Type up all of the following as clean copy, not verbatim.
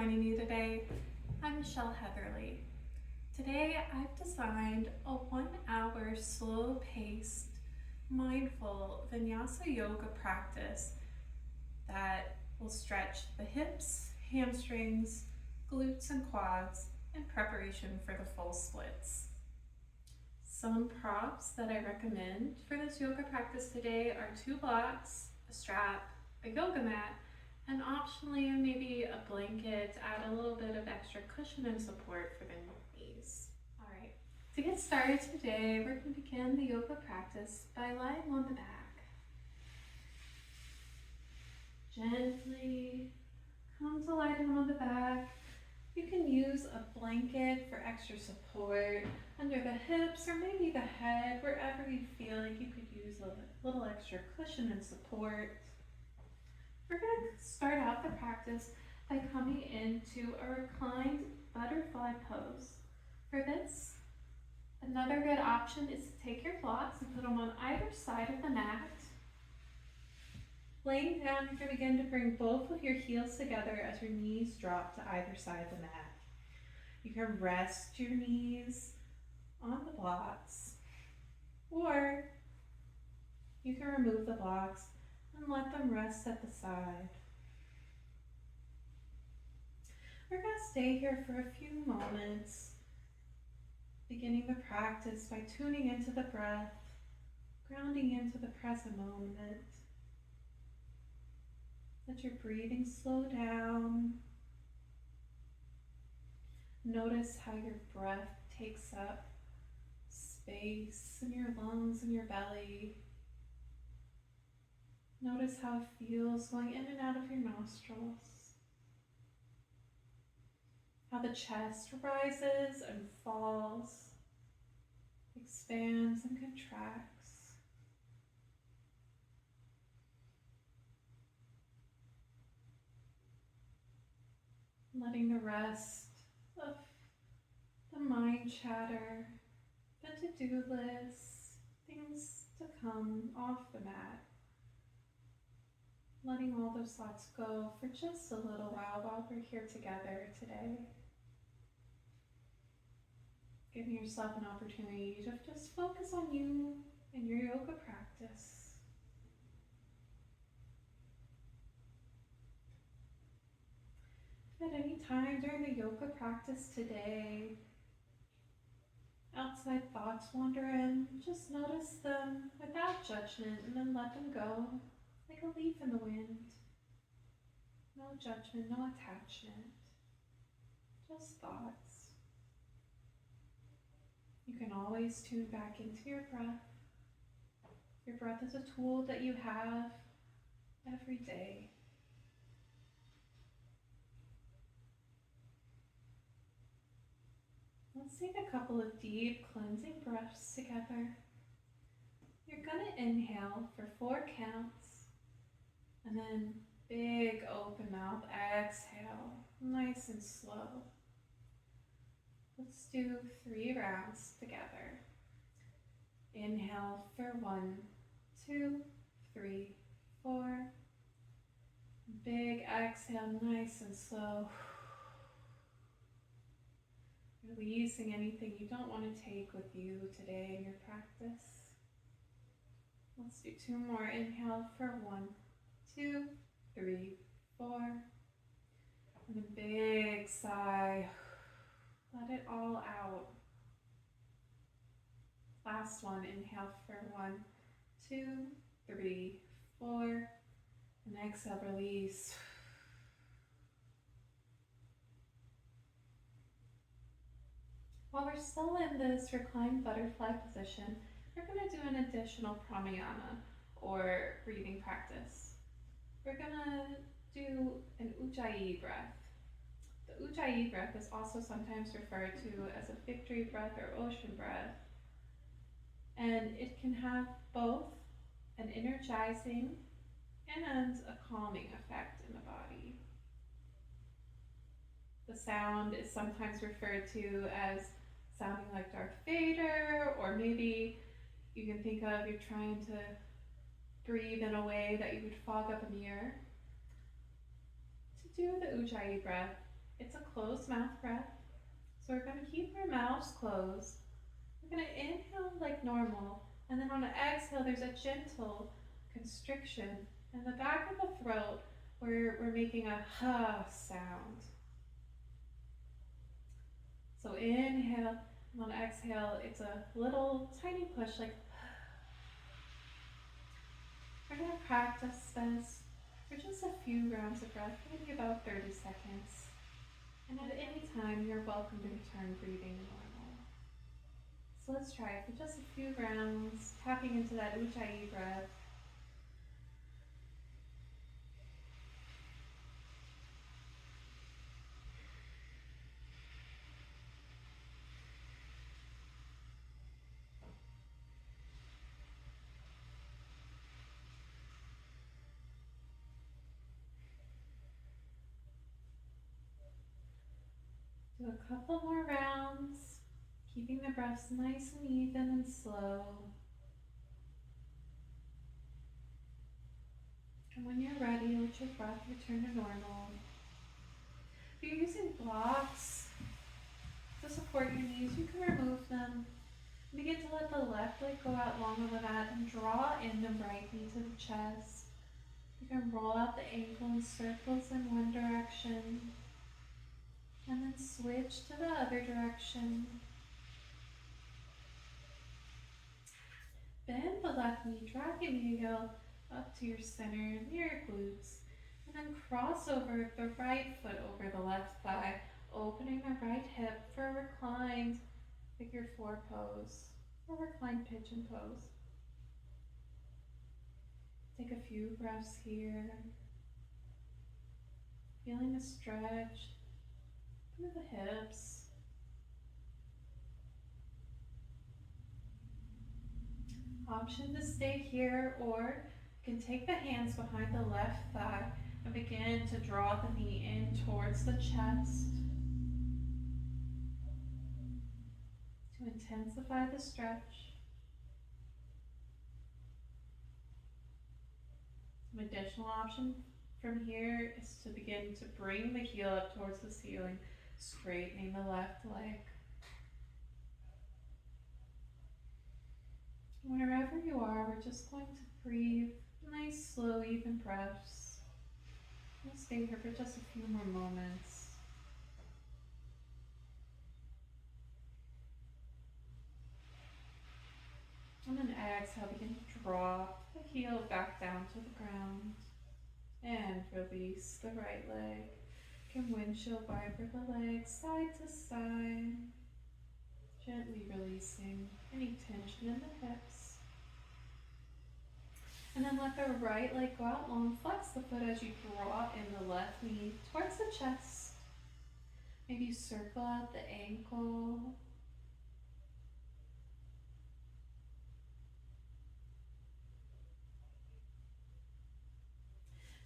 joining me today. I'm Michelle Heatherly. Today I've designed a 1 hour slow-paced, mindful vinyasa yoga practice that will stretch the hips, hamstrings, glutes, and quads in preparation for the full splits. Some props that I recommend for this yoga practice today are 2 blocks, a strap, a yoga mat, and optionally maybe a blanket to add a little bit of extra cushion and support for the knees. All right, to get started today, we're going to begin the yoga practice by lying on the back. Gently come to lie down on the back. You can use a blanket for extra support under the hips or maybe the head, wherever you feel like you could use a little extra cushion and support. We're going to start out the practice by coming into a reclined butterfly pose. For this, another good option is to take your blocks and put them on either side of the mat. Laying down, you're going to begin to bring both of your heels together as your knees drop to either side of the mat. You can rest your knees on the blocks, or you can remove the blocks and let them rest at the side. We're going to stay here for a few moments, beginning the practice by tuning into the breath, grounding into the present moment. Let your breathing slow down. Notice how your breath takes up space in your lungs and your belly. Notice how it feels going in and out of your nostrils. How the chest rises and falls, expands and contracts. Letting the rest of the mind chatter, the to-do lists, things to come off the mat. Letting all those thoughts go for just a little while we're here together today. Giving yourself an opportunity to just focus on you and your yoga practice. If at any time during the yoga practice today, outside thoughts wander in, just notice them without judgment and then let them go. Like a leaf in the wind. No judgment, no attachment. Just thoughts. You can always tune back into your breath. Your breath is a tool that you have every day. Let's take a couple of deep cleansing breaths together. You're going to inhale for 4 counts. And then big open mouth, exhale, nice and slow. Let's do 3 rounds together. Inhale for 1, 2, 3, 4. Big exhale, nice and slow. Releasing anything you don't want to take with you today in your practice. Let's do 2 more. Inhale for 1, 2, 3, 4. And a big sigh. Let it all out. Last one. Inhale for 1, 2, 3, 4. And exhale, release. While we're still in this reclined butterfly position, we're going to do an additional pranayama or breathing practice. We're going to do an ujjayi breath. The ujjayi breath is also sometimes referred to as a victory breath or ocean breath. And it can have both an energizing and a calming effect in the body. The sound is sometimes referred to as sounding like Darth Vader, or maybe you can think of you're trying to breathe in a way that you would fog up a mirror. To do the ujjayi breath, It's a closed mouth breath. So we're going to keep our mouths closed. We're going to inhale like normal, and then on an exhale, there's a gentle constriction in the back of the throat where we're making a ha sound. So inhale, and on exhale, it's a little tiny push like we're going to practice this for just a few rounds of breath, maybe about 30 seconds. And at any time, you're welcome to return breathing to normal. So let's try it for just a few rounds, tapping into that Ujjayi breath. Do a couple more rounds, keeping the breaths nice and even and slow. And when you're ready, let your breath return to normal. If you're using blocks to support your knees, you can remove them. Begin to let the left leg go out long on the mat and draw in the right knee to the chest. You can roll out the ankle in circles in one direction, and then switch to the other direction. Bend the left knee, dragging the heel up to your center near your glutes, and then cross over the right foot over the left thigh, opening the right hip for a reclined figure four pose, or reclined pigeon pose. Take a few breaths here, feeling the stretch through the hips. Option to stay here, or you can take the hands behind the left thigh and begin to draw the knee in towards the chest to intensify the stretch. Some additional option from here is to begin to bring the heel up towards the ceiling, straightening the left leg. Wherever you are, we're just going to breathe nice, slow, even breaths. We'll stay here for just a few more moments. And then exhale, begin to drop the heel back down to the ground. And release the right leg. You can windshield vibrate the legs side to side. Gently releasing any tension in the hips. And then let the right leg go out long. Flex the foot as you draw in the left knee towards the chest. Maybe circle out the ankle.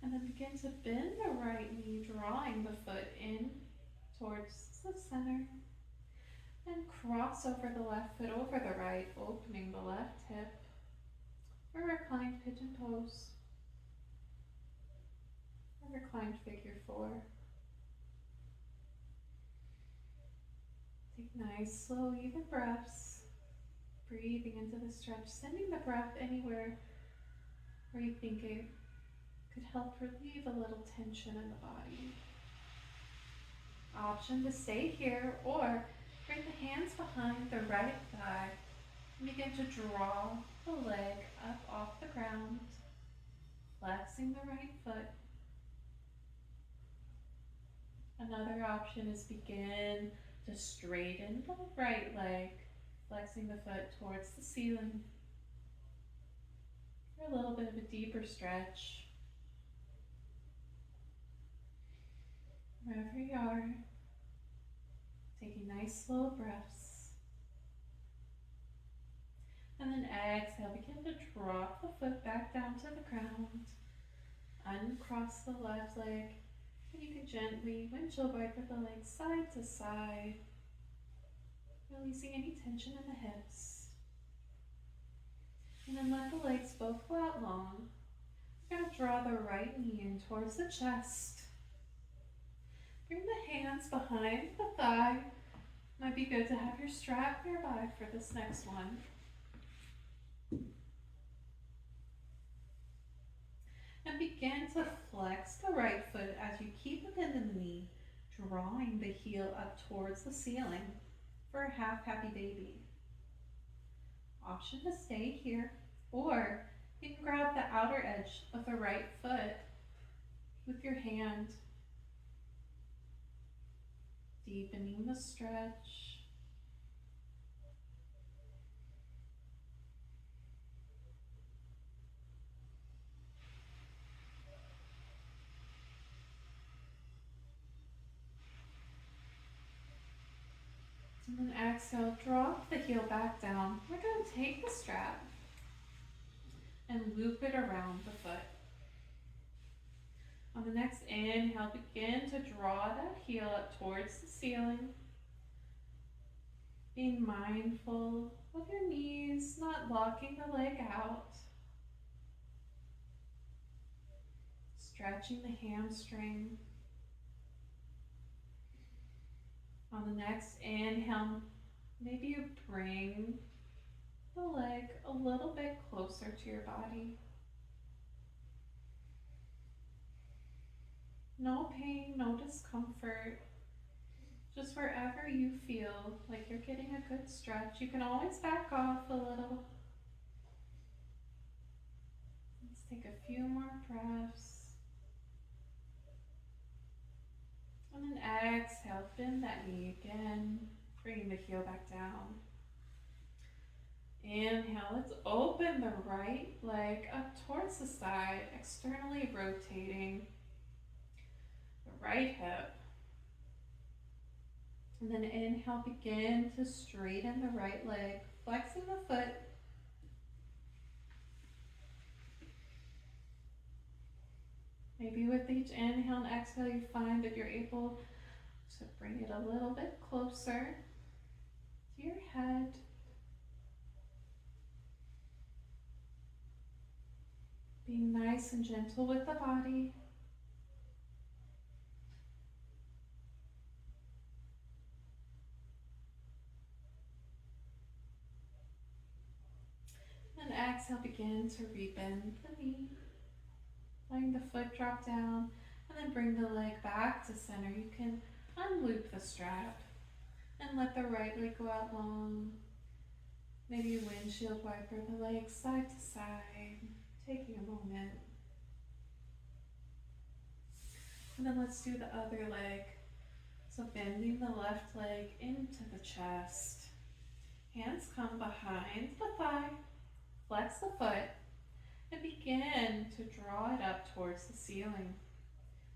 And then begin to bend the right knee, drawing the foot in towards the center. And cross over the left foot over the right, opening the left hip. Or reclined pigeon pose. Or reclined figure four. Take nice, slow, even breaths. Breathing into the stretch, sending the breath anywhere where you think it could help relieve a little tension in the body. Option to stay here, or bring the hands behind the right thigh and begin to draw the leg up off the ground, flexing the right foot. Another option is begin to straighten the right leg, flexing the foot towards the ceiling for a little bit of a deeper stretch. Wherever you are, taking nice slow breaths. And then exhale, begin to drop the foot back down to the ground. Uncross the left leg, and you can gently windshield vibrate the legs side to side, releasing any tension in the hips. And then let the legs both go out long. We're going to draw the right knee in towards the chest. Bring the hands hands behind the thigh. Might be good to have your strap nearby for this next one. And begin to flex the right foot as you keep a bend in the knee, drawing the heel up towards the ceiling for a half happy baby. Option to stay here, or you can grab the outer edge of the right foot with your hand, deepening the stretch. And then exhale, drop the heel back down. We're going to take the strap and loop it around the foot. On the next inhale, begin to draw that heel up towards the ceiling. Being mindful of your knees, not locking the leg out. Stretching the hamstring. On the next inhale, maybe you bring the leg a little bit closer to your body. No pain, no discomfort. Just wherever you feel like you're getting a good stretch. You can always back off a little. Let's take a few more breaths. And then exhale, bend that knee again, bringing the heel back down. Inhale, let's open the right leg up towards the side, externally rotating the right hip. And then inhale, begin to straighten the right leg, flexing the foot. Maybe with each inhale and exhale, you find that you're able to bring it a little bit closer to your head. Being nice and gentle with the body. Then exhale, begin to rebend the knee. Letting the foot drop down, and then bring the leg back to center. You can unloop the strap and let the right leg go out long. Maybe windshield wiper the legs side to side, taking a moment. And then let's do the other leg. So bending the left leg into the chest. Hands come behind the thigh, flex the foot, and begin to draw it up towards the ceiling.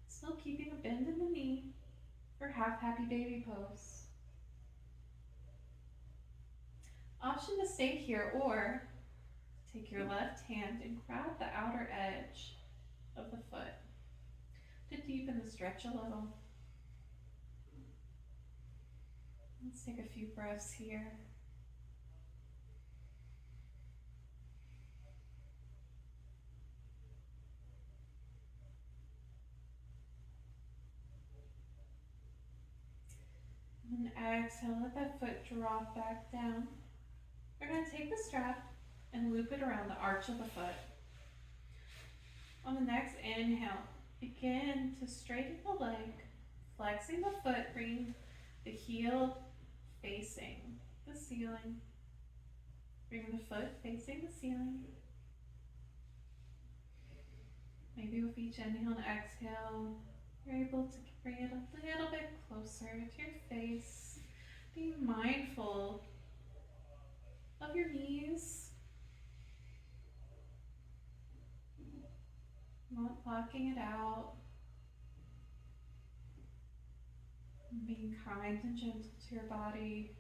Still keeping a bend in the knee for half happy baby pose. Option to stay here, or take your left hand and grab the outer edge of the foot to deepen the stretch a little. Let's take a few breaths here. And exhale, let that foot drop back down. We're going to take the strap and loop it around the arch of the foot. On the next inhale, begin to straighten the leg, flexing the foot, bring the heel facing the ceiling. Bring the foot facing the ceiling. Maybe with each inhale and exhale, you're able to bring it a little bit closer to your face. Being mindful of your knees. Not locking it out. Being kind and gentle to your body.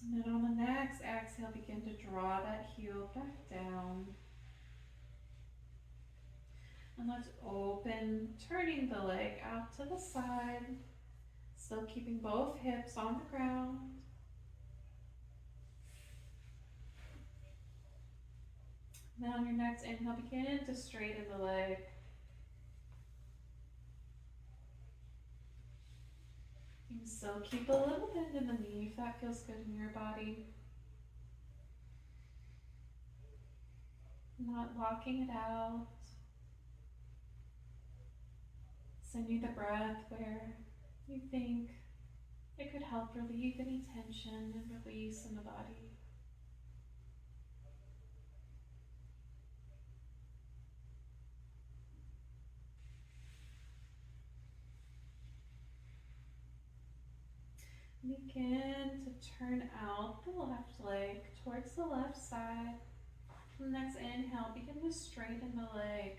And then on the next exhale, begin to draw that heel back down. And let's open, turning the leg out to the side. Still keeping both hips on the ground. Now on your next inhale, begin to straighten the leg. You can still keep a little bend in the knee if that feels good in your body. Not locking it out. Sending the breath where you think it could help relieve any tension and release in the body. Begin to turn out the left leg towards the left side. On the next inhale, begin to straighten the leg.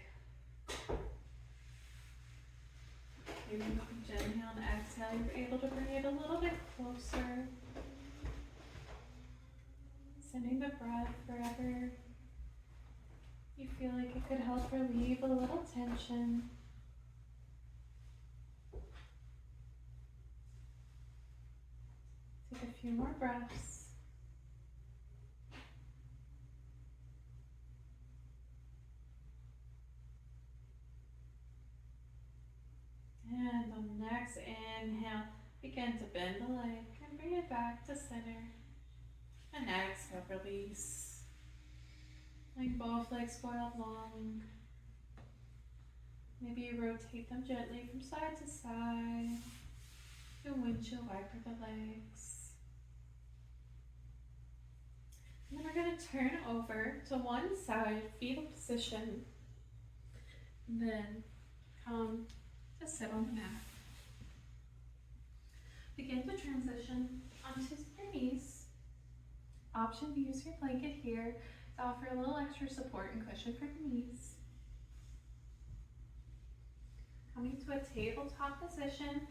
Maybe each inhale and exhale, you're able to bring it a little bit closer. Sending the breath wherever you feel like it could help relieve a little tension. Take a few more breaths. And on the next inhale, begin to bend the leg and bring it back to center. And exhale, release. Letting both legs go out long. Maybe you rotate them gently from side to side. Do windshield wiper the legs. And then we're going to turn over to one side, fetal position. And then come to sit on the mat. Begin to transition onto your knees. Option to use your blanket here to offer a little extra support and cushion for the knees. Coming to a tabletop position,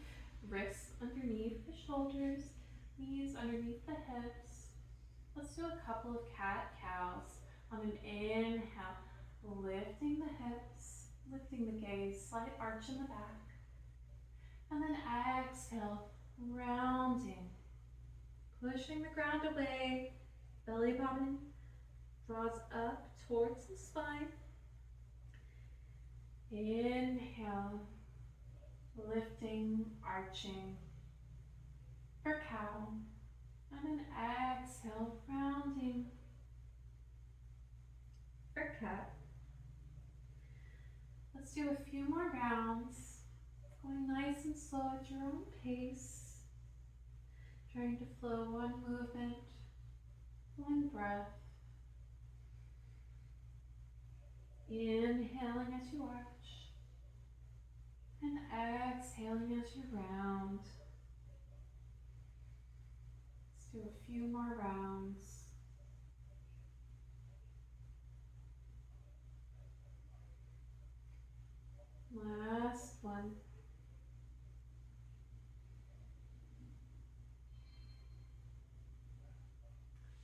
wrists underneath the shoulders, knees underneath the hips. Let's do a couple of cat-cows. On an inhale, lifting the hips, lifting the gaze, slight arch in the back. And then exhale, rounding, pushing the ground away, belly button draws up towards the spine. Inhale, lifting, arching for cow. And then exhale, rounding for cat. Let's do a few more rounds, going nice and slow at your own pace. Trying to flow one movement, one breath. Inhaling as you arch, and exhaling as you round. Let's do a few more rounds. Last one.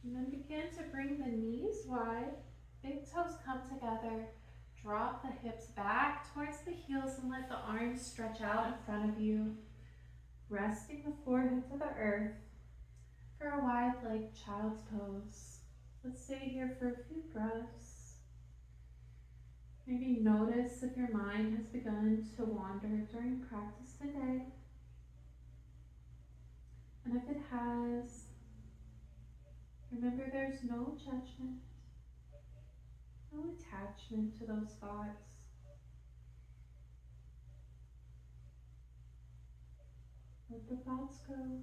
And then begin to bring the knees wide, big toes come together. Drop the hips back towards the heels and let the arms stretch out in front of you. Resting the forehead to the earth for a wide leg child's pose. Let's stay here for a few breaths. Maybe notice if your mind has begun to wander during practice today. And if it has, remember there's no judgment, no attachment to those thoughts. Let the thoughts go,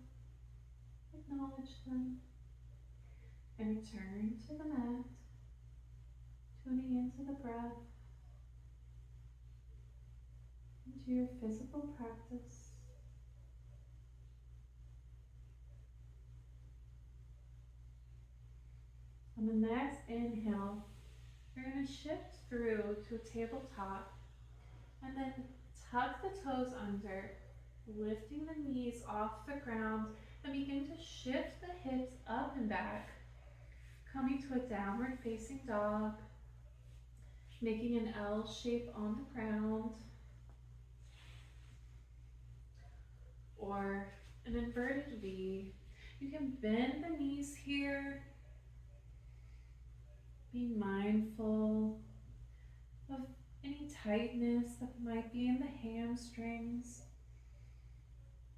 acknowledge them, and return to the mat, tuning into the breath, into your physical practice. On the next inhale, you're going to shift through to a tabletop and then tuck the toes under, lifting the knees off the ground and begin to shift the hips up and back, coming to a downward facing dog, making an L shape on the ground, or an inverted V. You can bend the knees here, Being mindful of any tightness that might be in the hamstrings.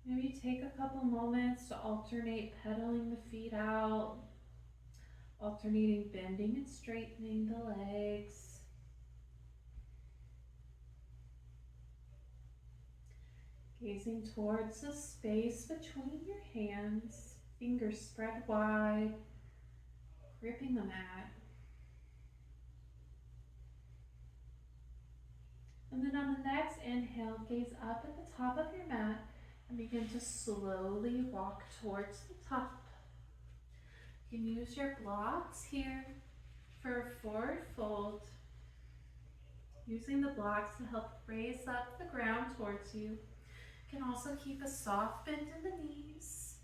Maybe take a couple moments to alternate pedaling the feet out, alternating bending and straightening the legs. Gazing towards the space between your hands, fingers spread wide, gripping the mat. And then on the next inhale, gaze up at the top of your mat and begin to slowly walk towards the top. You can use your blocks here for a forward fold, using the blocks to help raise up the ground towards you. You can also keep a soft bend in the knees.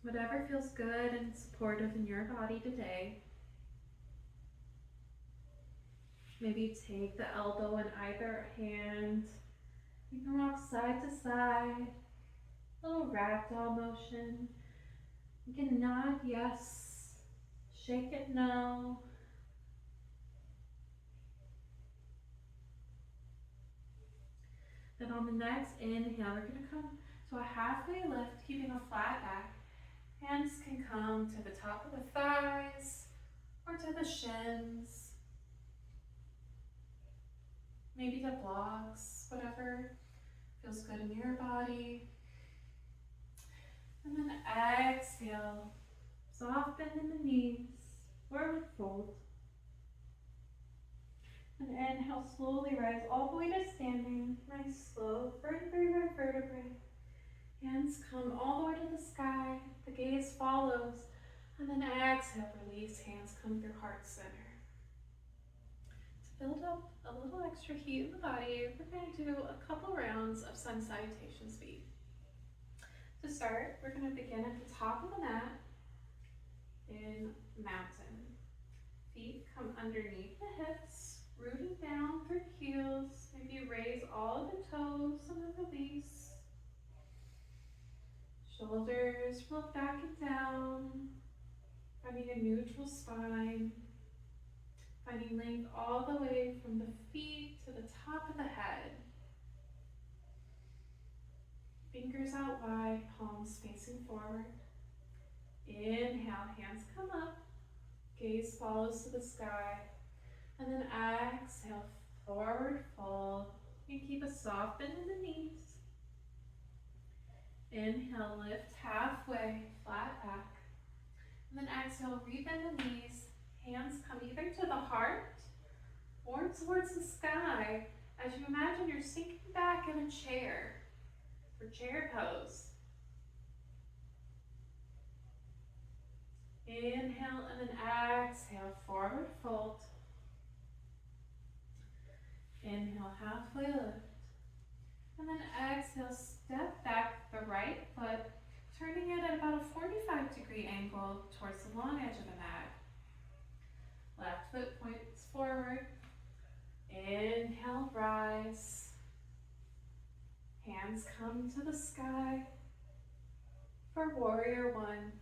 Whatever feels good and supportive in your body today. Maybe take the elbow in either hand. You can rock side to side. Little ragdoll motion. You can nod yes, shake it no. Then on the next inhale, we're going to come to a halfway lift, keeping a flat back. Hands can come to the top of the thighs or to the shins. Maybe to blocks, whatever feels good in your body. And then exhale, soft bend in the knees, forward fold. And inhale, slowly rise all the way to standing. Nice, slow, vertebrae by vertebrae. Hands come all the way to the sky. The gaze follows. And then exhale, release. Hands come through heart center. To build up a little extra heat in the body, we're going to do a couple rounds of sun salutation speed. To start, we're going to begin at the top of the mat in mountain. Feet come underneath the hips, rooting down through heels. Maybe raise all of the toes and then release. Shoulders roll back and down, finding a neutral spine. Finding length all the way from the feet to the top of the head. Fingers out wide, palms facing forward. Inhale, hands come up. Gaze follows to the sky. And then exhale, forward fold. You can keep a soft bend in the knees. Inhale, lift halfway, flat back. And then exhale, rebend the knees. Hands come either to the heart or towards the sky as you imagine you're sinking back in a chair for chair pose. Inhale and then exhale, forward fold. Inhale, halfway lift. And then exhale, step back the right foot, turning it at about a 45-degree angle towards the long edge of the mat. Left foot points forward. Inhale, rise. Hands come to the sky for warrior one.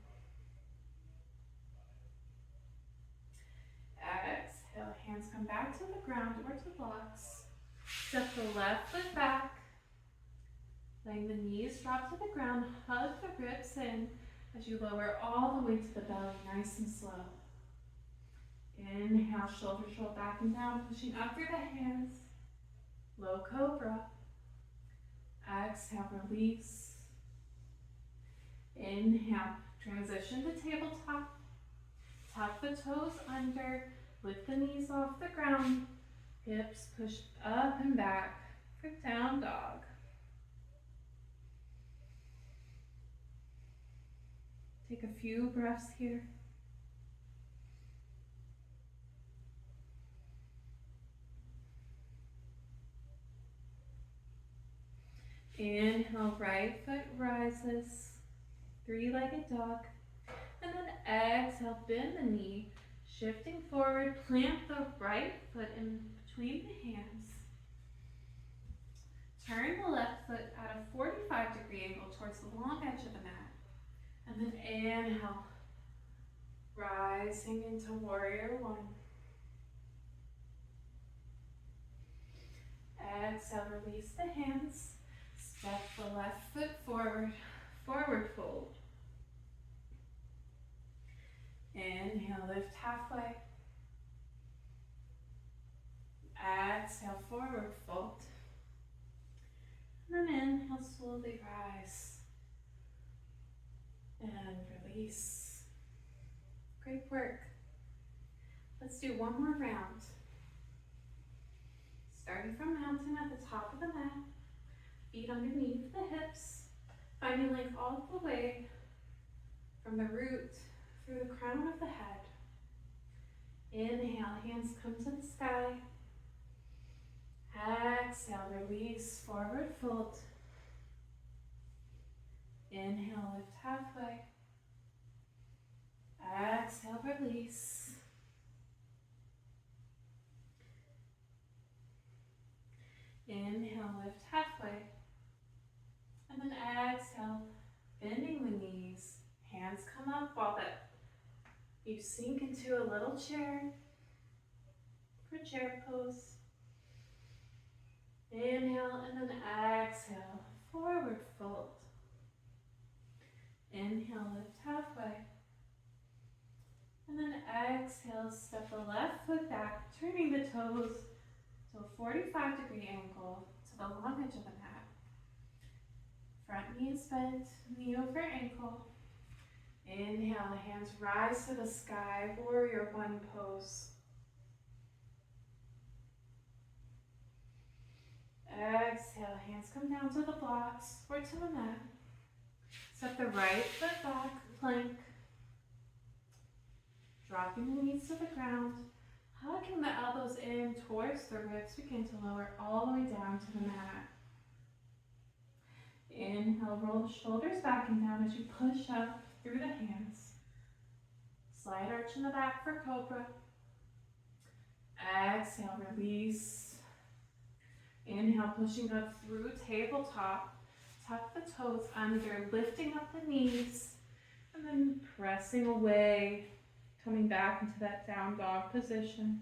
Exhale, hands come back to the ground or to blocks. Step the left foot back. Letting the knees drop to the ground, hug the ribs in as you lower all the way to the belly, nice and slow. Inhale, shoulders roll back and down, pushing up through the hands. Low cobra. Exhale, release. Inhale, transition to tabletop. Tuck the toes under, lift the knees off the ground. Hips push up and back for down dog. Take a few breaths here. Inhale, right foot rises, three-legged dog. And then exhale, bend the knee, shifting forward, plant the right foot in between the hands. Turn the left foot at a 45-degree angle towards the long edge of the mat. And then inhale, Rising into warrior one. Exhale, release the hands. Step the left foot forward, forward fold. Inhale, lift halfway. Exhale, forward fold. And then inhale, slowly rise. And release. Great work. Let's do one more round. Starting from mountain at the top of the mat. Feet underneath the hips. Finding length all the way from the root through the crown of the head. Inhale, hands come to the sky. Exhale, release, forward fold. Inhale, lift halfway. Exhale, release. Inhale, lift halfway. And then exhale, bending the knees. Hands come up while that you sink into a little chair for chair pose. Inhale and then exhale, forward fold. Inhale, lift halfway. And then exhale, step the left foot back, turning the toes to a 45-degree angle to the long edge of the mat. Front knee is bent, knee over ankle. Inhale, hands rise to the sky, warrior one pose. Exhale, hands come down to the blocks or to the mat. Step the right foot back, plank. Dropping the knees to the ground. Hugging the elbows in towards the ribs. Begin to lower all the way down to the mat. Inhale, roll the shoulders back and down as you push up through the hands. Slide arch in the back for cobra. Exhale, release. Inhale, pushing up through tabletop. Tuck the toes under, lifting up the knees, and then pressing away, coming back into that down dog position.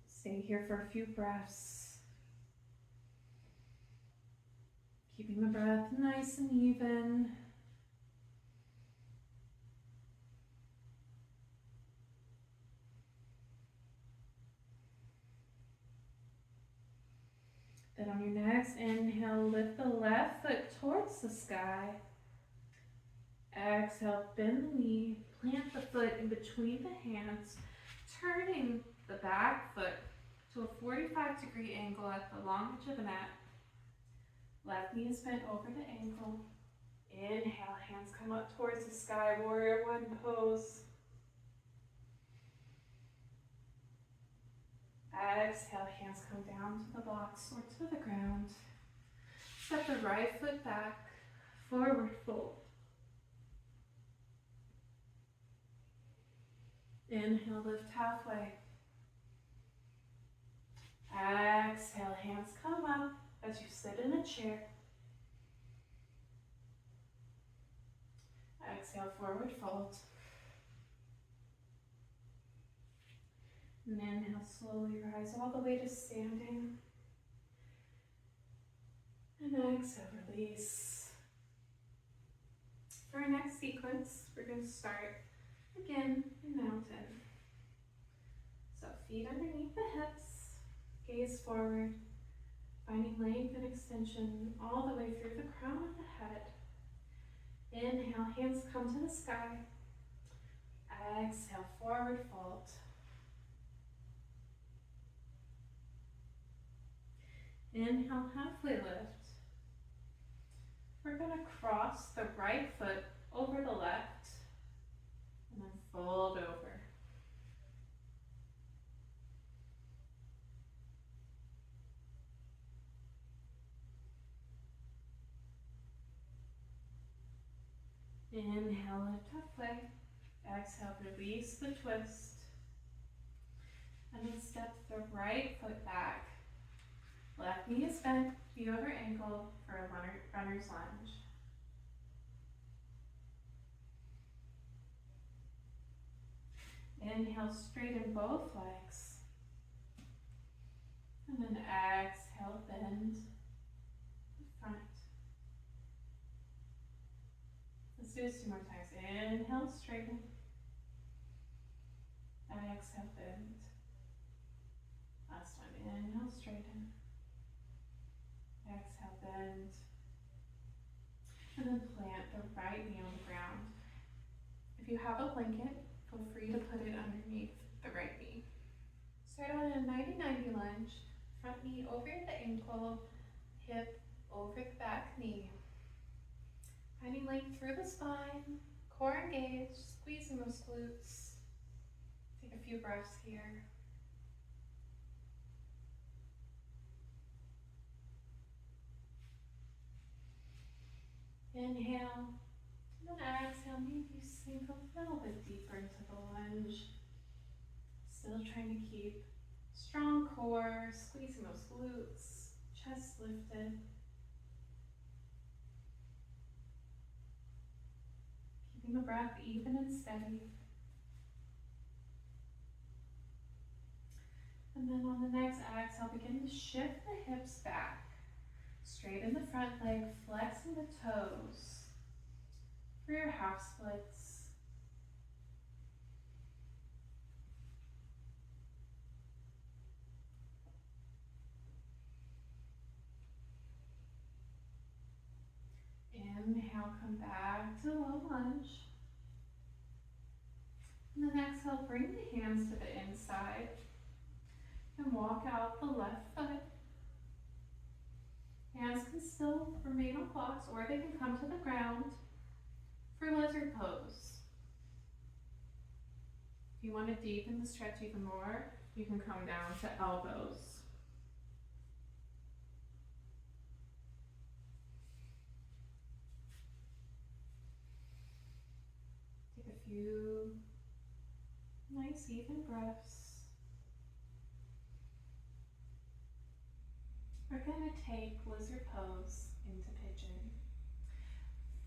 Stay here for a few breaths. Keeping the breath nice and even. Then on your next inhale, lift the left foot towards the sky. Exhale, bend the knee, plant the foot in between the hands, turning the back foot to a 45-degree angle at the long edge of the mat. Left knee is bent over the ankle. Inhale, hands come up towards the sky, warrior one pose. Exhale, hands come down to the blocks or to the ground. Step the right foot back, forward fold. Inhale, lift halfway. Exhale, hands come up as you sit in a chair. Exhale, forward fold. And inhale, slowly rise all the way to standing. And exhale, release. For our next sequence, we're going to start again in mountain. So feet underneath the hips, gaze forward, finding length and extension all the way through the crown of the head. Inhale, hands come to the sky. Exhale, forward fold. Inhale, halfway lift. We're going to cross the right foot over the left and then fold over. Inhale, lift halfway. Exhale, release the twist. And then step the right foot back. Left knee is bent, knee over ankle for a runner's lunge. Inhale, straighten both legs. And then exhale, bend the front. Let's do this 2 more times. Inhale, straighten. Exhale, bend. Last one. Inhale, straighten. Exhale, bend. And then plant the right knee on the ground. If you have a blanket, feel free to put it underneath the right knee. Start on a 90-90 lunge. Front knee over the ankle, hip over the back knee. Finding length through the spine, core engaged, squeezing those glutes. Take a few breaths here. Inhale, and then exhale, maybe you sink a little bit deeper into the lunge. Still trying to keep strong core, squeezing those glutes, chest lifted. Keeping the breath even and steady. And then on the next exhale, begin to shift the hips back. Straighten the front leg, flexing the toes for your half splits. Inhale, come back to low lunge. And then exhale, bring the hands to the inside and walk out the left foot. Hands can still remain on blocks or they can come to the ground for lizard pose. If you want to deepen the stretch even more, you can come down to elbows. Take a few nice even breaths. We're going to take lizard pose into pigeon.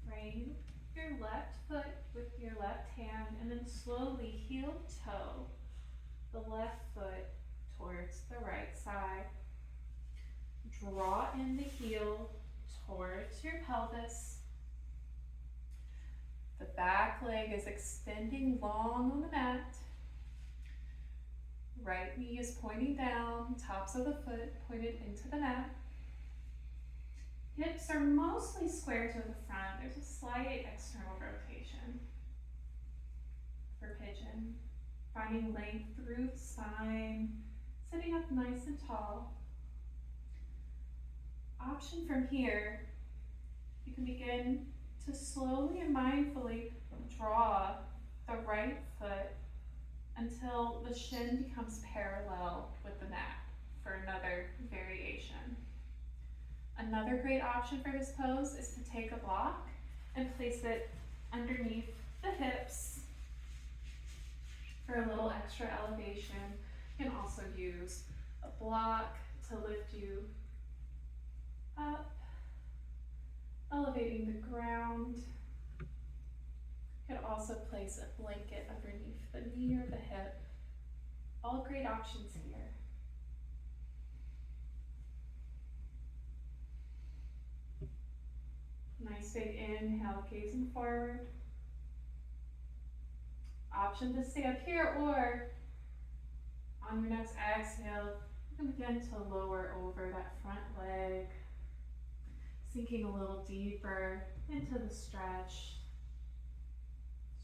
Frame your left foot with your left hand and then slowly heel toe the left foot towards the right side. Draw in the heel towards your pelvis. The back leg is extending long on the mat. Right knee is pointing down, tops of the foot pointed into the mat. Hips are mostly square to the front. There's a slight external rotation for pigeon. Finding length through the spine, sitting up nice and tall. Option from here, you can begin to slowly and mindfully draw the right foot until the shin becomes parallel with the mat for another variation. Another great option for this pose is to take a block and place it underneath the hips for a little extra elevation. You can also use a block to lift you up, elevating the ground. You could also place a blanket underneath the knee or the hip. All great options here. Nice big inhale, gazing forward. Option to stay up here, or on your next exhale, you can begin to lower over that front leg, sinking a little deeper into the stretch.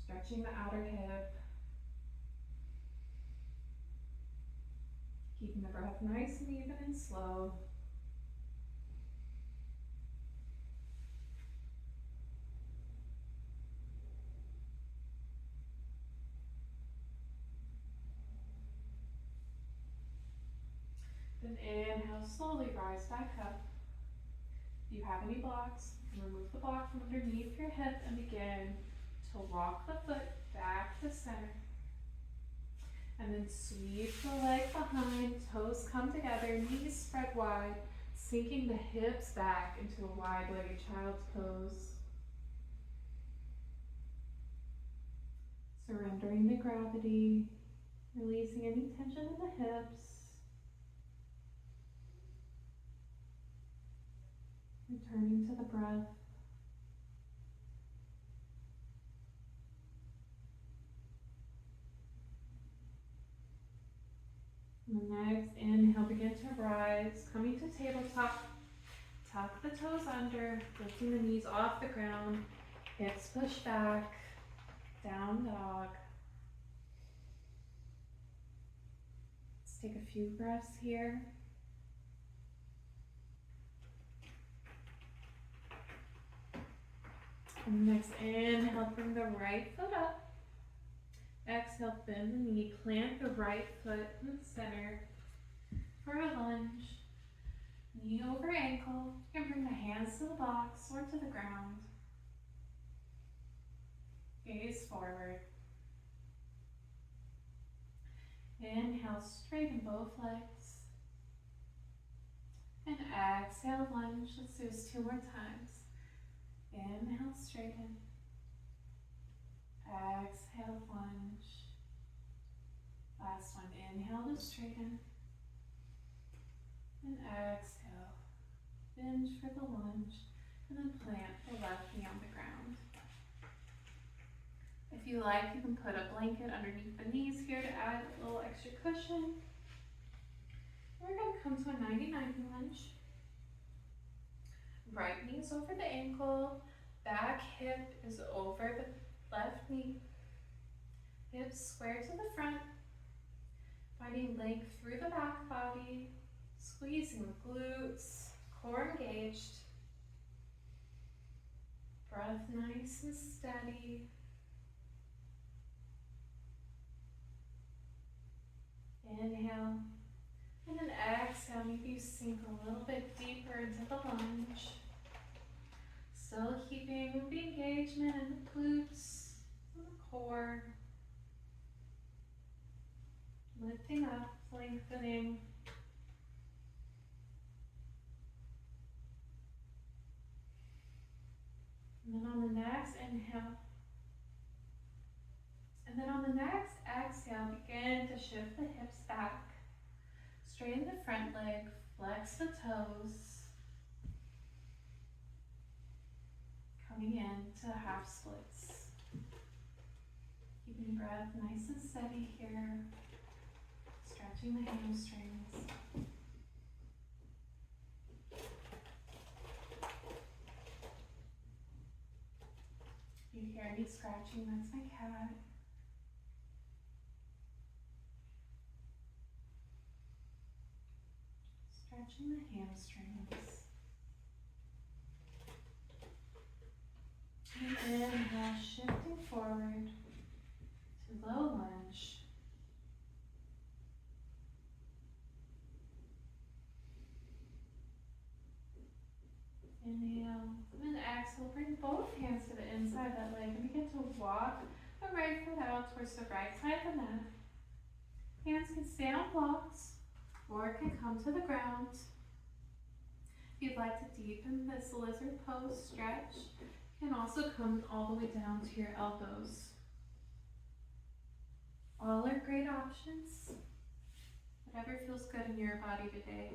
Stretching the outer hip. Keeping the breath nice and even and slow. Then inhale, slowly rise back up. If you have any blocks, you can remove the block from underneath your hip and begin to walk the foot back to center. And then sweep the leg behind, toes come together, knees spread wide, sinking the hips back into a wide-legged child's pose. Surrendering the gravity, Releasing any tension in the hips. Returning to the breath. And the next inhale, begin to rise, coming to tabletop. Tuck the toes under, lifting the knees off the ground, hips push back, down dog. Let's take a few breaths here. And next inhale, bring the right foot up. Exhale, bend the knee, plant the right foot in the center for a lunge. Knee over ankle. You can bring the hands to the box or to the ground. Gaze forward. Inhale, straighten both legs. And exhale, lunge. Let's do this 2 more times. Inhale, straighten. Exhale, lunge. Last one. Inhale to straighten. And exhale. Bend for the lunge. And then plant the left knee on the ground. If you like, you can put a blanket underneath the knees here to add a little extra cushion. We're going to come to a 90-90 lunge. Right knee is over the ankle. Back hip is over the left knee. Hips square to the front. Finding length through the back body. Squeezing the glutes. Core engaged. Breath nice and steady. Inhale. And then exhale, maybe you sink a little bit deeper into the lunge. Still keeping the engagement in the glutes, and the core. Lifting up, lengthening. And then on the next inhale. And then on the next exhale, begin to shift the hips back. Straighten the front leg, flex the toes. Coming in to half splits. Keeping breath nice and steady here. Stretching the hamstrings. If you hear any scratching, that's my cat. Stretching the hamstrings. And inhale, shifting forward to low lunge. Inhale, and then exhale, bring both hands to the inside of that leg and begin to walk the right foot out towards the right side of the mat. Hands can stay on blocks or it can come to the ground. If you'd like to deepen this lizard pose stretch, you can also come all the way down to your elbows. All are great options. Whatever feels good in your body today.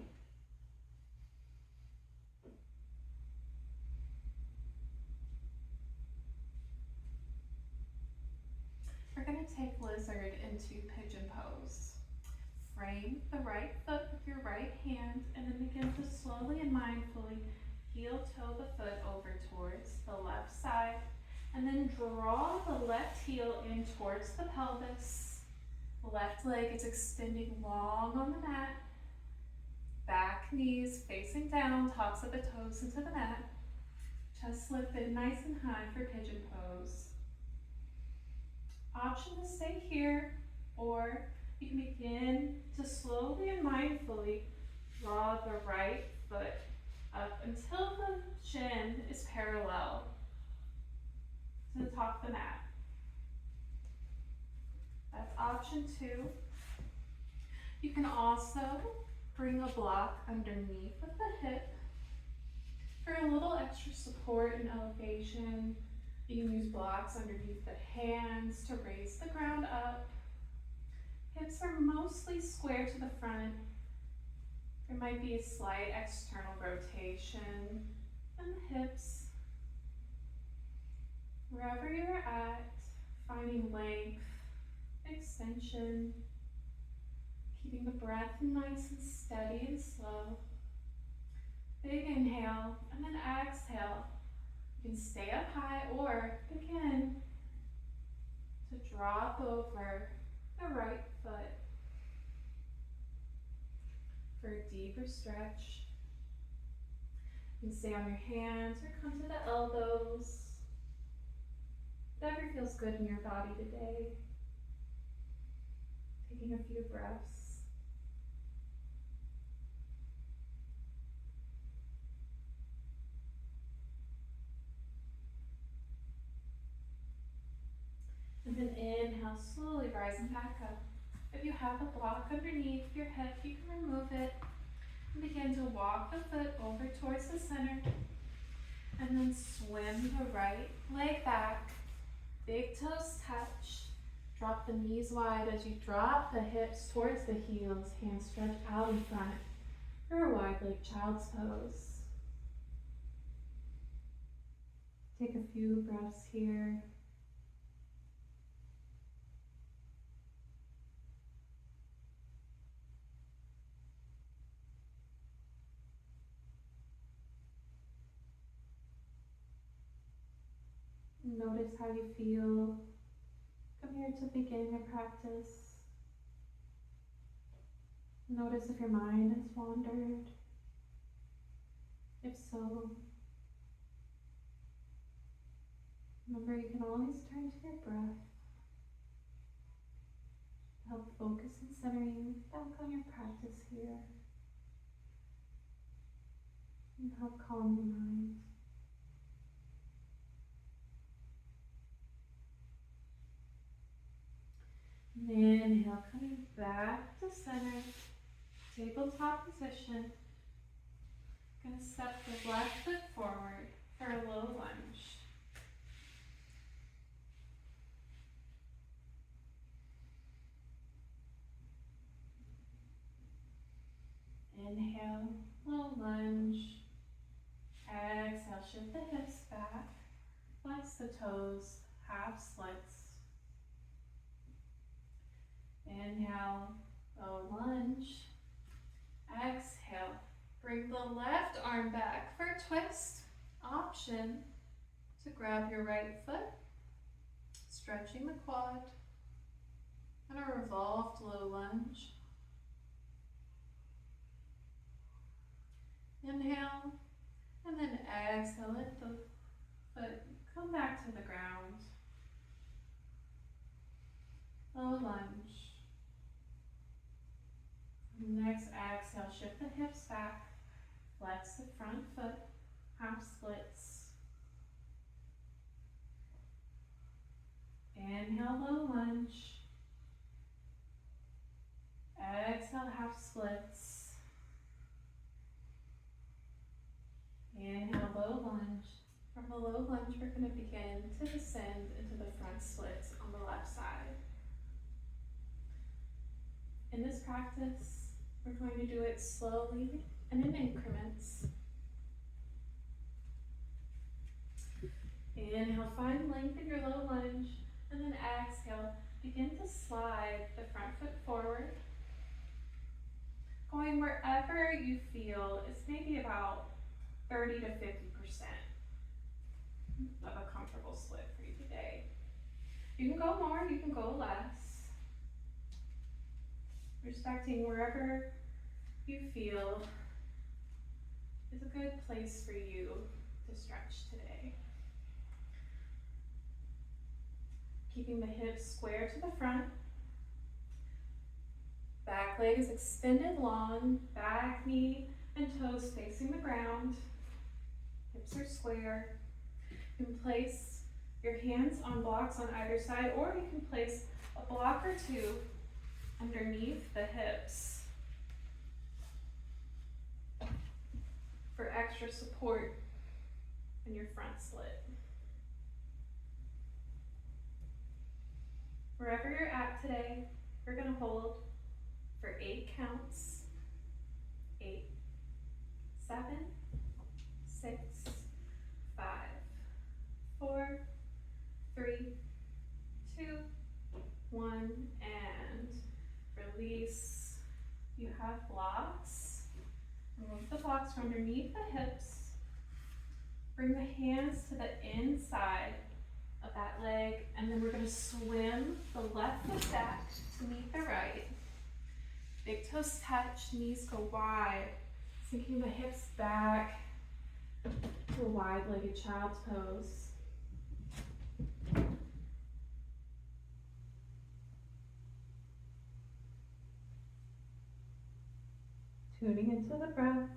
We're going to take lizard into pigeon pose. Frame the right foot with your right hand and then begin to slowly and mindfully heel toe the foot over towards the left side and then draw the left heel in towards the pelvis. The left leg is extending long on the mat. Back knees facing down, tops of the toes into the mat. Chest lifted nice and high for pigeon pose. Option to stay here, or you can begin to slowly and mindfully draw the right foot up until the shin is parallel to the top of the mat. That's option 2. You can also bring a block underneath of the hip for a little extra support and elevation. You can use blocks underneath the hands to raise the ground up. Hips are mostly square to the front. There might be a slight external rotation in the hips. Wherever you're at, finding length, extension, keeping the breath nice and steady and slow. Big inhale, and then exhale. You can stay up high or begin to drop over the right foot for a deeper stretch. You can stay on your hands or come to the elbows. Whatever feels good in your body today. Taking a few breaths. And then inhale, slowly rising back up. If you have a block underneath your hip, you can remove it. And begin to walk the foot over towards the center. And then swim the right leg back. Big toes touch. Drop the knees wide as you drop the hips towards the heels. Hands stretched out in front for a wide leg child's pose. Take a few breaths here. Notice how you feel compared to the beginning of practice. Notice if your mind has wandered. If so, remember you can always turn to your breath to help focus and center you back on your practice here and help calm the mind. Inhale, coming back to center, tabletop position. Gonna step the left foot forward for a low lunge. Inhale, low lunge. Exhale, shift the hips back. Flex the toes, half splits. Inhale, low lunge. Exhale, bring the left arm back for a twist. Option to grab your right foot, stretching the quad, and a revolved low lunge. Inhale, and then exhale, let the foot come back to the ground. Low lunge. Next exhale, shift the hips back, flex the front foot, half splits. Inhale, low lunge. Exhale, half splits. Inhale, low lunge. From the low lunge, we're going to begin to descend into the front splits on the left side. In this practice, we're going to do it slowly and in increments. Inhale, find length in your low lunge, and then exhale, begin to slide the front foot forward, going wherever you feel is maybe about 30 to 50% of a comfortable split for you today. You can go more, you can go less. Respecting wherever you feel is a good place for you to stretch today. Keeping the hips square to the front. Back leg is extended long, back knee and toes facing the ground. Hips are square. You can place your hands on blocks on either side, or you can place a block or two underneath the hips for extra support in your front split. Wherever you're at today, We're going to hold for 8 counts. 8, 7, 6, 5, 4, 3, 2, 1, and release. You have blocks. Remove the blocks from underneath the hips. Bring the hands to the inside of that leg, and then we're going to swim the left foot back to meet the right. Big toes touch, knees go wide, sinking the hips back to a wide-legged child's pose. Tuning into the breath.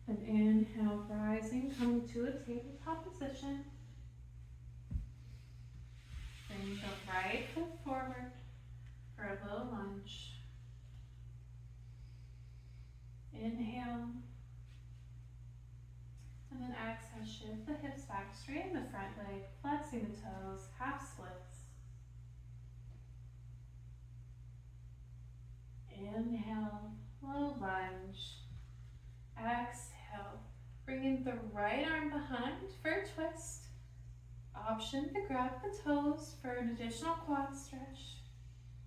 And inhale, rising, coming to a tabletop position. Bring the right foot forward for a low lunge. Inhale. And then exhale, shift the hips back, straighten the front leg, flexing the toes, half splits. Inhale, low lunge. Exhale, bring in the right arm behind for a twist. Option to grab the toes for an additional quad stretch.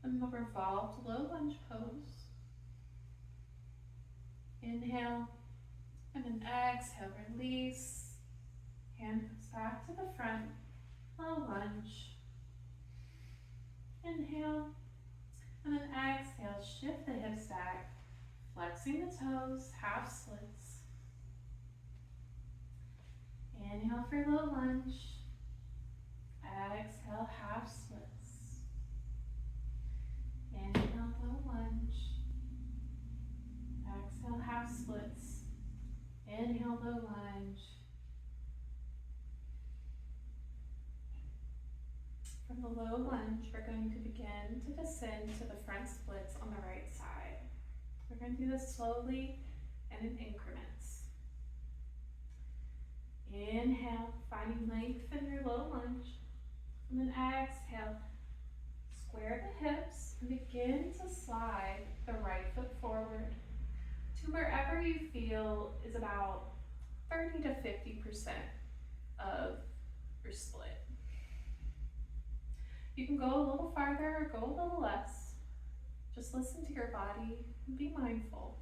And the revolved low lunge pose. Inhale, and then exhale, release. Hand comes back to the front, low lunge. Inhale, and then exhale, shift the hips back. Flexing the toes, half splits. Inhale for low lunge. Exhale, half splits. Inhale, low lunge. Exhale, half splits. Inhale, low lunge. From the low lunge, we're going to begin to descend to the front splits on the right side. We're going to do this slowly and in increments. Inhale, finding length in your low lunge. And then exhale, square the hips and begin to slide the right foot forward to wherever you feel is about 30 to 50% of your split. You can go a little farther or go a little less. Just listen to your body and be mindful.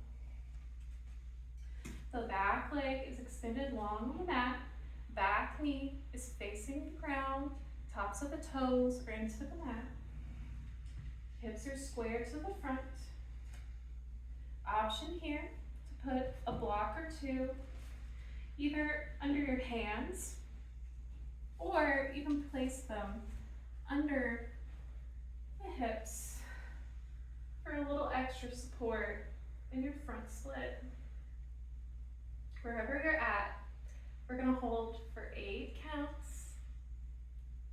The back leg is extended long on the mat. Back knee is facing the ground. Tops of the toes are into the mat. Hips are square to the front. Option here to put a block or two either under your hands, or you can place them under the hips for a little extra support in your front split. Wherever you're at, we're going to hold for 8 counts.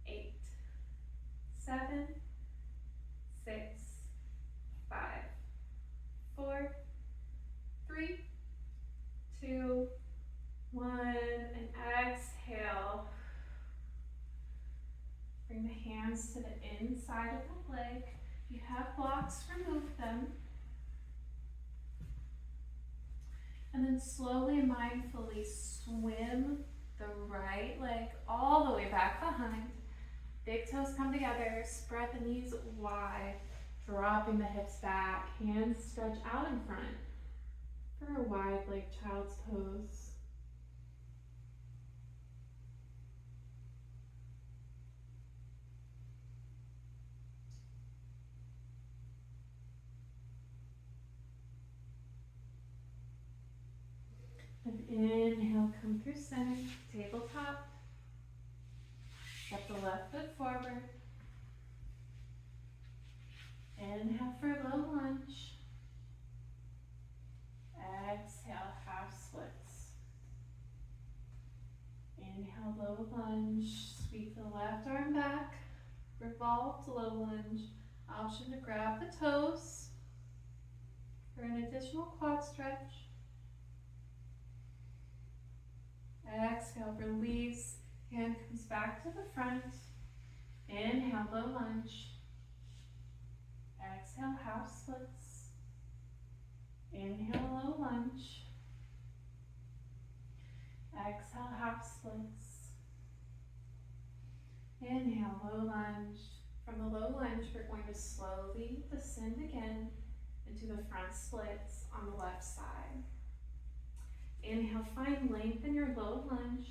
8, 7, 6, 5, 4, 3, 2, 1, and exhale. Bring the hands to the inside of the leg. If you have blocks, remove them. And then slowly and mindfully swim the right leg all the way back behind. Big toes come together, spread the knees wide, dropping the hips back, hands stretch out in front for a wide leg child's pose. And inhale, come through center, tabletop. Step the left foot forward. Inhale for low lunge. Exhale, half splits. Inhale, low lunge. Sweep the left arm back. Revolved low lunge. Option to grab the toes for an additional quad stretch. Exhale, release. Hand comes back to the front. Inhale, low lunge. Exhale, half splits. Inhale, low lunge. Exhale, half splits. Inhale, low lunge. From the low lunge, we're going to slowly descend again into the front splits on the left side. Inhale, find length in your low lunge.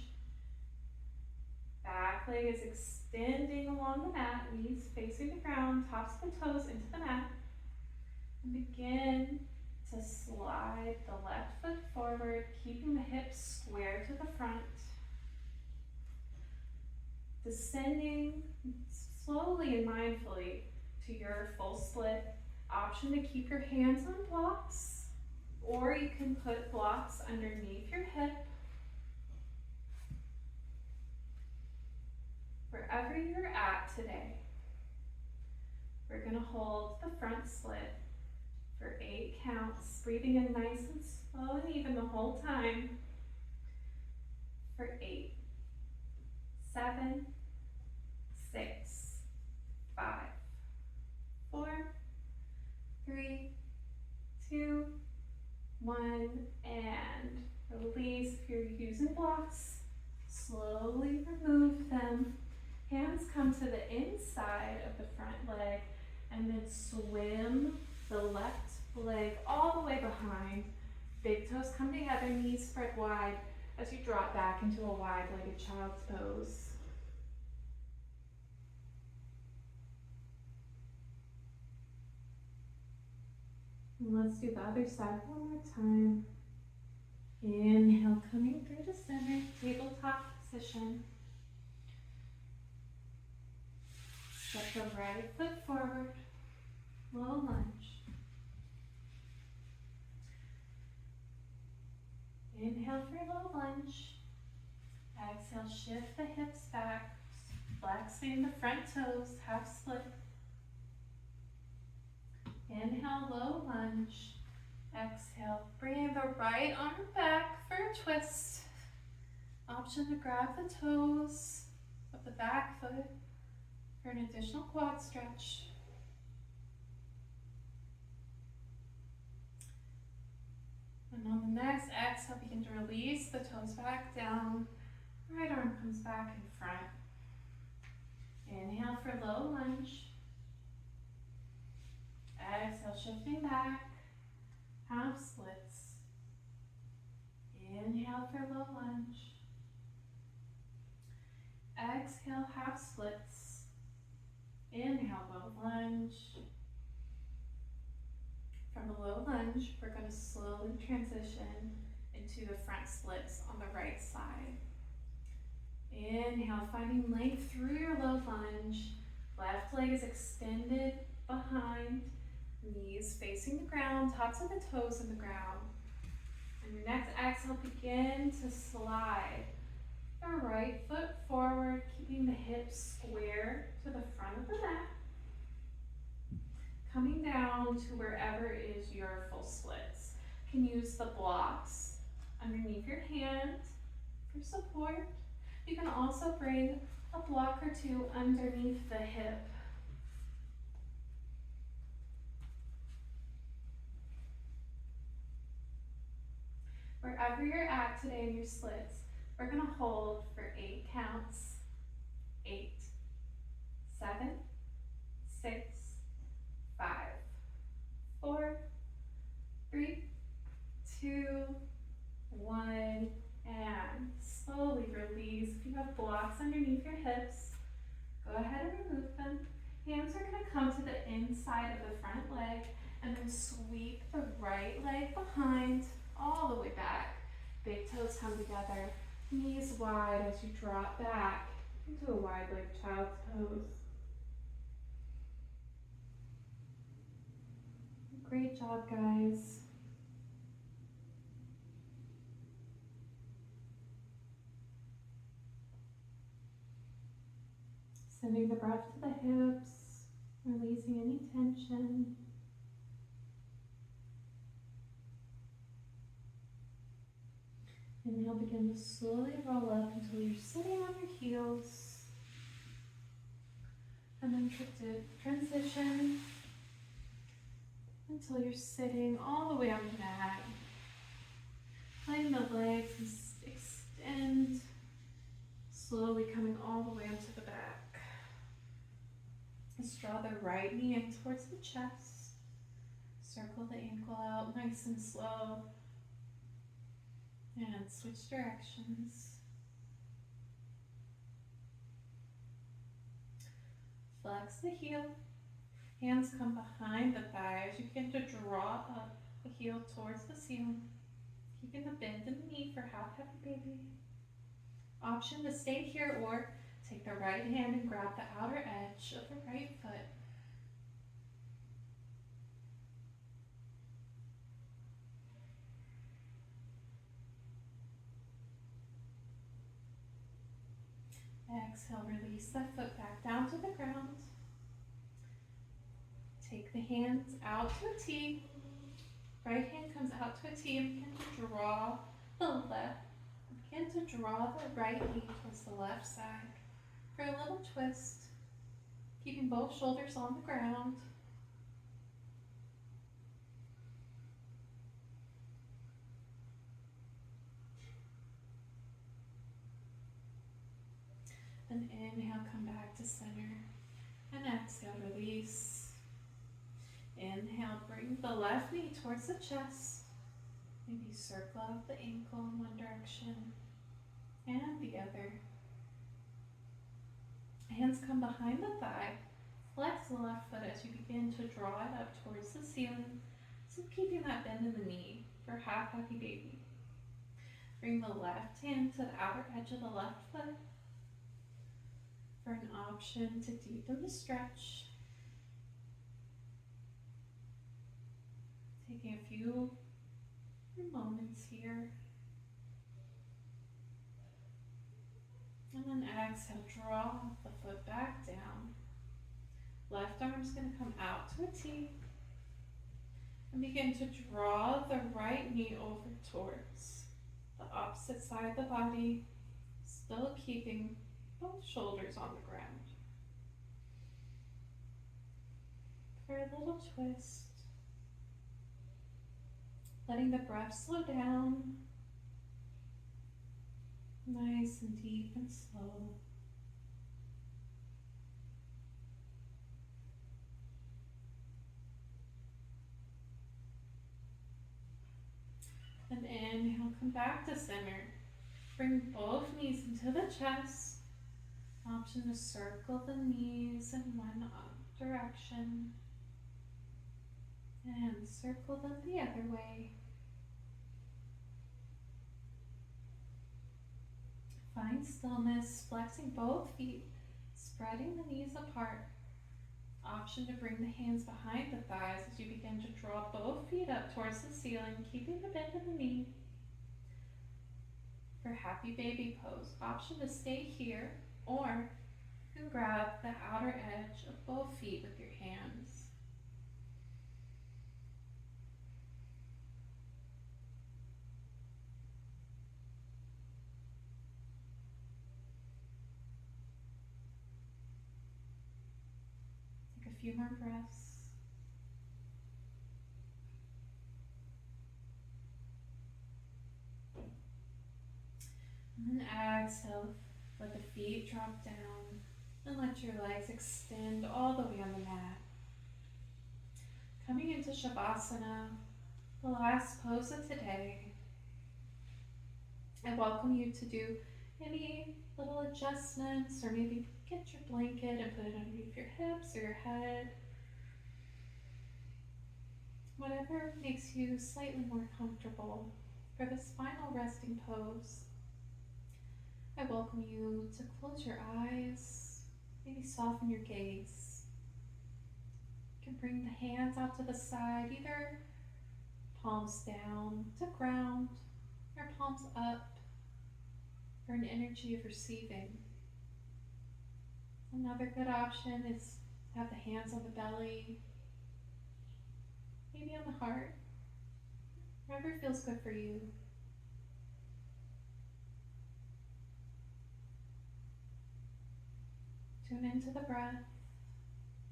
Back leg is extending along the mat, knees facing the ground, tops of the toes into the mat. And begin to slide the left foot forward, keeping the hips square to the front. Descending slowly and mindfully to your full split. Option to keep your hands on blocks, or you can put blocks underneath your hip. Wherever you're at today, we're going to hold the front split for 8 counts, breathing in nice and slow and even the whole time. For 8, 7, 6, 5, 4, 3, 2, 1, and release. If you're using blocks, slowly remove them. Hands come to the inside of the front leg and then swim the left leg all the way behind. Big toes come together, knees spread wide as you drop back into a wide-legged child's pose. And let's do the other side one more time. Inhale, coming through the center, tabletop position. Step the right foot forward, low lunge. Inhale for low lunge. Exhale, shift the hips back, flexing the front toes, half split. Inhale, low lunge. Exhale, bring the right arm back for a twist. Option to grab the toes of the back foot for an additional quad stretch. And on the next exhale, begin to release the toes back down. Right arm comes back in front. Inhale for low lunge. Exhale, shifting back, half splits. Inhale for low lunge. Exhale, half splits. Inhale, low lunge. From the low lunge, we're going to slowly transition into the front splits on the right side. Inhale, finding length through your low lunge. Left leg is extended behind, knees facing the ground, tops of the toes in the ground. And your next exhale, begin to slide the right foot forward, keeping the hips square to the front of the mat. Coming down to wherever is your full splits. You can use the blocks underneath your hand for support. You can also bring a block or two underneath the hip. Wherever you're at today in your splits, we're going to hold for 8 counts. 8, 7, 6, 5, 4, 3, 2, 1, and slowly release. If you have blocks underneath your hips, go ahead and remove them. Hands are going to come to the inside of the front leg and then sweep the right leg behind all the way back. Big toes come together, knees wide as you drop back into a wide-legged child's pose. Great job, guys. Sending the breath to the hips, releasing any tension. Inhale, begin to slowly roll up until you're sitting on your heels. And then transition until you're sitting all the way on the mat. Letting the legs extend, slowly coming all the way onto the back. Let's draw the right knee in towards the chest. Circle the ankle out nice and slow. And switch directions. Flex the heel. Hands come behind the thigh as you begin to draw up the heel towards the ceiling. Keeping the bend in the knee for half happy baby. Option to stay here or take the right hand and grab the outer edge of the right foot. Exhale, release that foot back down to the ground. Take the hands out to a T. Right hand comes out to a T and begin to draw the left. Begin to draw the right knee towards the left side for a little twist, keeping both shoulders on the ground. Then inhale, come back to center. And exhale, release. Inhale, bring the left knee towards the chest. Maybe circle out the ankle in one direction and the other. Hands come behind the thigh. Flex the left foot as you begin to draw it up towards the ceiling. So keeping that bend in the knee for half happy baby. Bring the left hand to the outer edge of the left foot for an option to deepen the stretch. Taking a few moments here. And then exhale, draw the foot back down. Left arm's going to come out to a T. And begin to draw the right knee over towards the opposite side of the body, still keeping both shoulders on the ground. For a little twist, letting the breath slow down, nice and deep and slow. And inhale, come back to center. Bring both knees into the chest. Option to circle the knees in one direction. And circle them the other way. Find stillness, flexing both feet, spreading the knees apart. Option to bring the hands behind the thighs as you begin to draw both feet up towards the ceiling, keeping the bend in the knee. For happy baby pose, option to stay here, or you can grab the outer edge of both feet with your hands. Take a few more breaths. And then exhale, let the feet drop down and let your legs extend all the way on the mat. Coming into Shavasana, the last pose of today. I welcome you to do any little adjustments, or maybe get your blanket and put it underneath your hips or your head. Whatever makes you slightly more comfortable for this final resting pose. I welcome you to close your eyes, maybe soften your gaze. You can bring the hands out to the side, either palms down to ground or palms up for an energy of receiving. Another good option is to have the hands on the belly, maybe on the heart, wherever feels good for you. Tune into the breath,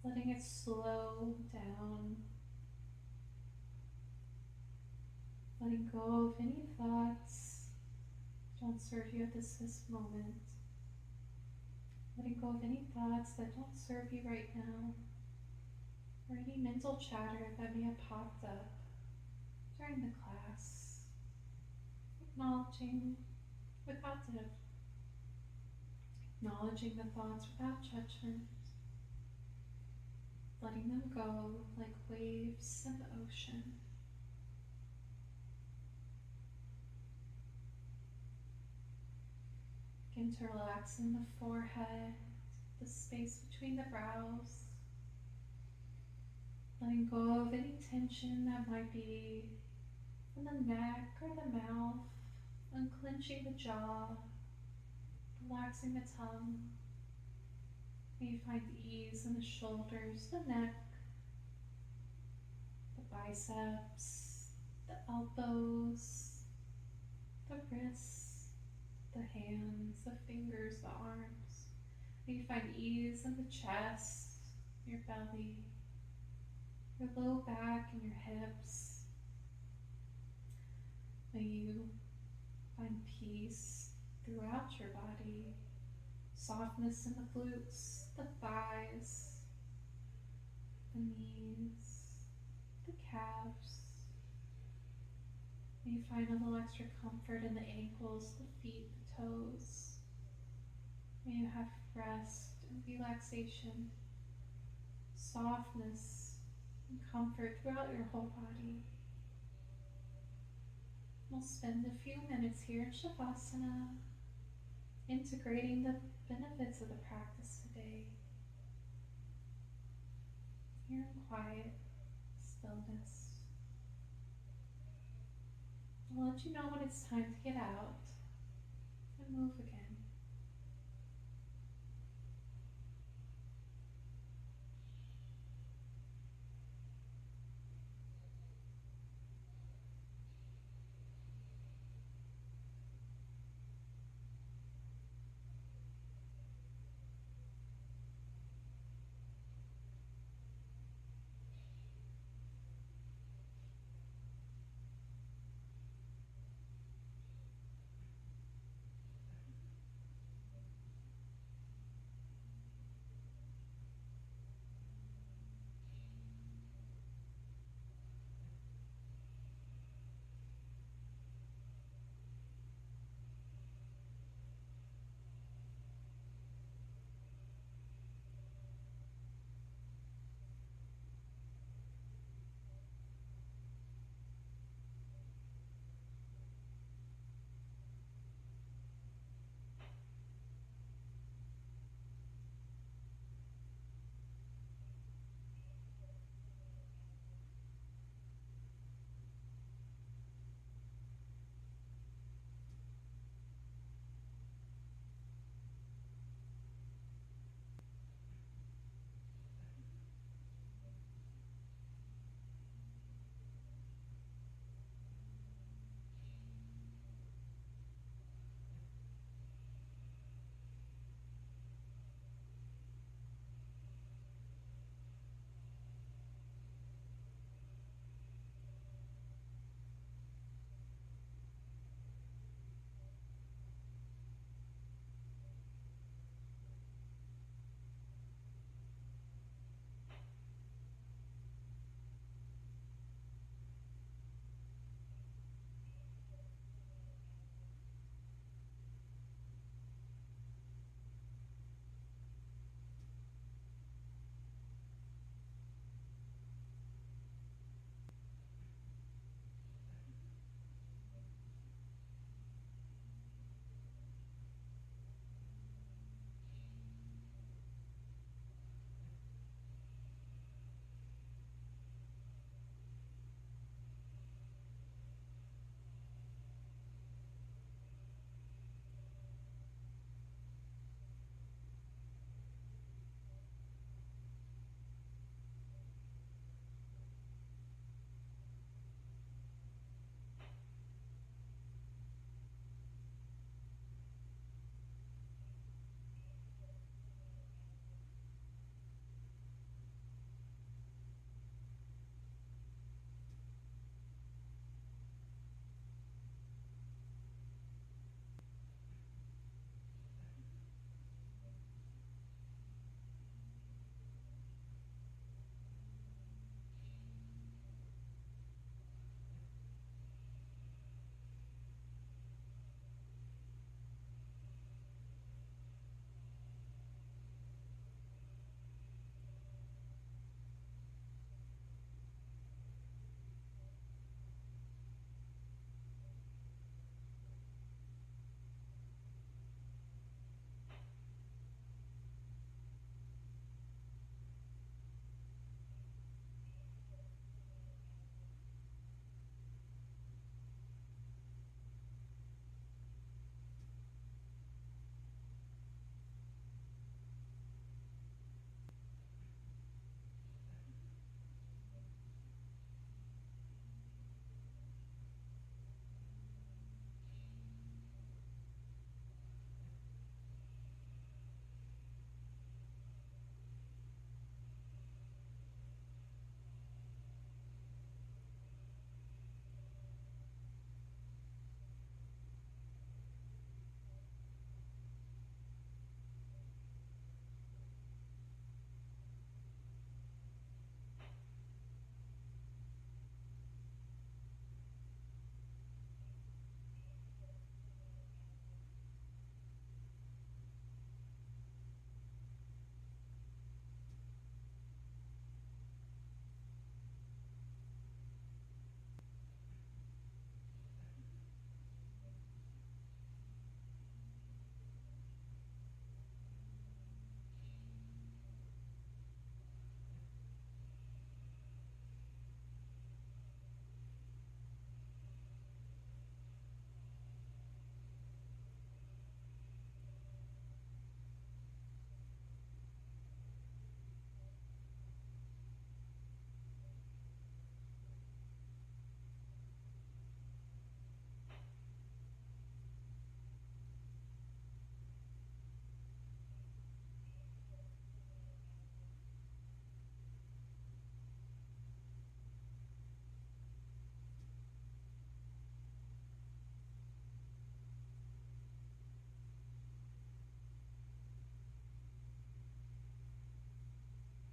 letting it slow down, letting go of any thoughts that don't serve you at this moment, letting go of any thoughts that don't serve you right now, or any mental chatter that may have popped up during the class, acknowledging without judgment. Acknowledging the thoughts without judgment, letting them go like waves in the ocean. Begin to relax in the forehead, the space between the brows, letting go of any tension that might be in the neck or the mouth, unclenching the jaw, relaxing the tongue. May you find ease in the shoulders, the neck, the biceps, the elbows, the wrists, the hands, the fingers, the arms. May you find ease in the chest, your belly, your low back and your hips. May you find peace throughout your body, softness in the glutes, the thighs, the knees, the calves. May you find a little extra comfort in the ankles, the feet, the toes. May you have rest and relaxation, softness and comfort throughout your whole body. We'll spend a few minutes here in Shavasana, integrating the benefits of the practice today. Here in quiet stillness. I'll let you know when it's time to get out and move again.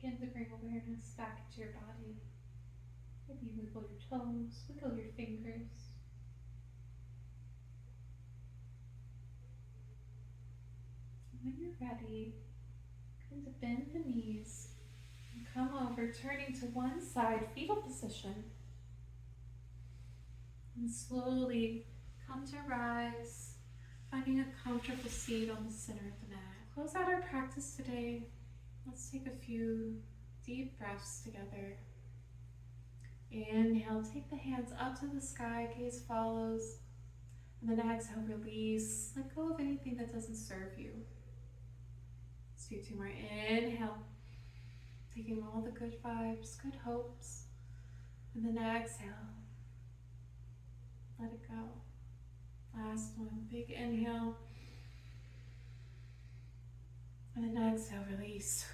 Begin to bring awareness back into your body. Maybe wiggle your toes, wiggle your fingers. When you're ready, kind of bend the knees and come over, turning to one side, fetal position. And slowly come to rise, finding a comfortable seat on the center of the mat. Close out our practice today. Let's take a few deep breaths together. Inhale, take the hands up to the sky, gaze follows. And then exhale, release. Let go of anything that doesn't serve you. Let's do 2 more. Inhale, taking all the good vibes, good hopes. And then exhale, let it go. Last one, big inhale. And then exhale, release.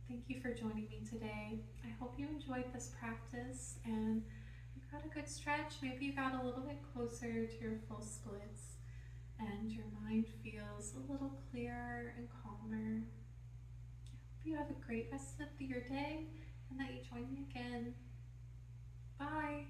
Thank you for joining me today. I hope you enjoyed this practice and you got a good stretch. Maybe you got a little bit closer to your full splits and your mind feels a little clearer and calmer. I hope you have a great rest of your day and that you join me again. Bye.